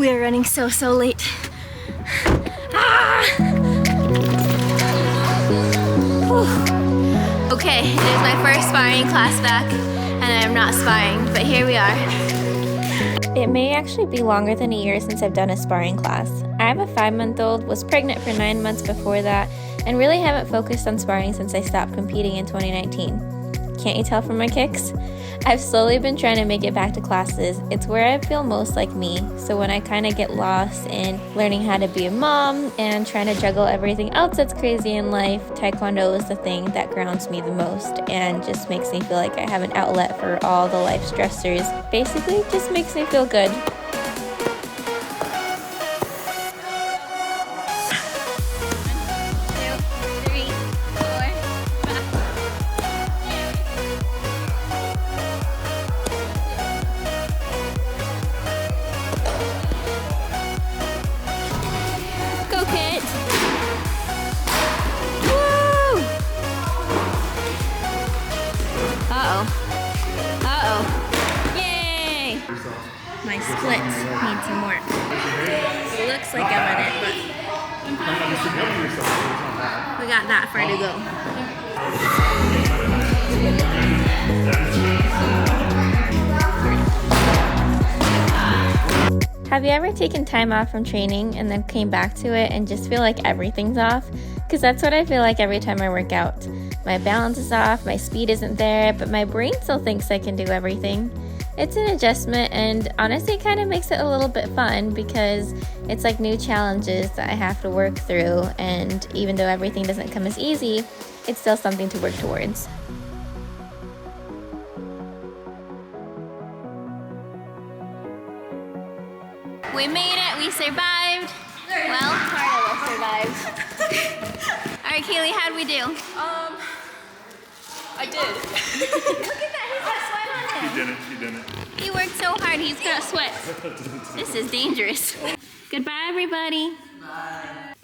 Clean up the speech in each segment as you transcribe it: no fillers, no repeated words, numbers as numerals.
We are running so late. Ah! Okay, it is my first sparring class back, and I am not sparring, but here we are. It may actually be longer than a year since I've done a sparring class. I have a 5-month-old, was pregnant for 9 months before that, and really haven't focused on sparring since I stopped competing in 2019. Can't you tell from my kicks? I've slowly been trying to make it back to classes. It's where I feel most like me, so when I kind of get lost in learning how to be a mom and trying to juggle everything else that's crazy in life, Taekwondo is the thing that grounds me the most and just makes me feel like I have an outlet for all the life stressors. Basically, just makes me feel good. Yay! My splits need some work. It looks like I'm in it, but we got that far to go. Have you ever taken time off from training and then came back to it and just feel like everything's off? Because that's what I feel like every time I work out. My balance is off, my speed isn't there, but my brain still thinks I can do everything. It's an adjustment, and honestly kind of makes it a little bit fun because it's like new challenges that I have to work through, and even though everything doesn't come as easy, it's still something to work towards. We made it, we survived. Well, part of us survived. Alright, Kaylee, how'd we do? I did. Look at that, he's got sweat on him. She didn't. He worked so hard, he's got sweat. This is dangerous. Goodbye, everybody. Bye.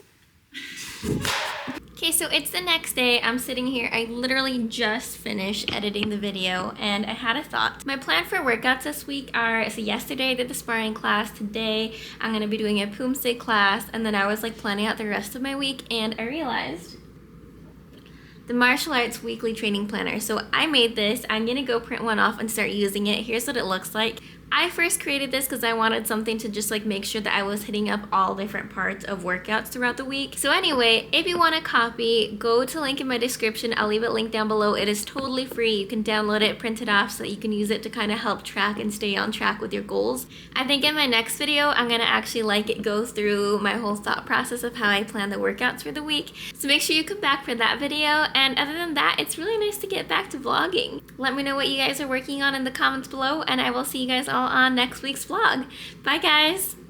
Okay, so it's the next day. I'm sitting here. I literally just finished editing the video and I had a thought. My plan for workouts this week are, so yesterday I did the sparring class. Today I'm going to be doing a Poomsae class, and then I was like planning out the rest of my week and I realized the martial arts weekly training planner. So I made this. I'm gonna go print one off and start using it. Here's what it looks like. I first created this because I wanted something to just like make sure that I was hitting up all different parts of workouts throughout the week. So anyway, if you want a copy, go to link in my description. I'll leave it linked down below. It is totally free. You can download it, print it off so that you can use it to kind of help track and stay on track with your goals. I think in my next video, I'm gonna actually go through my whole thought process of how I plan the workouts for the week. So make sure you come back for that video. And other than that, it's really nice to get back to vlogging. Let me know what you guys are working on in the comments below, and I will see you guys all on next week's vlog. Bye guys!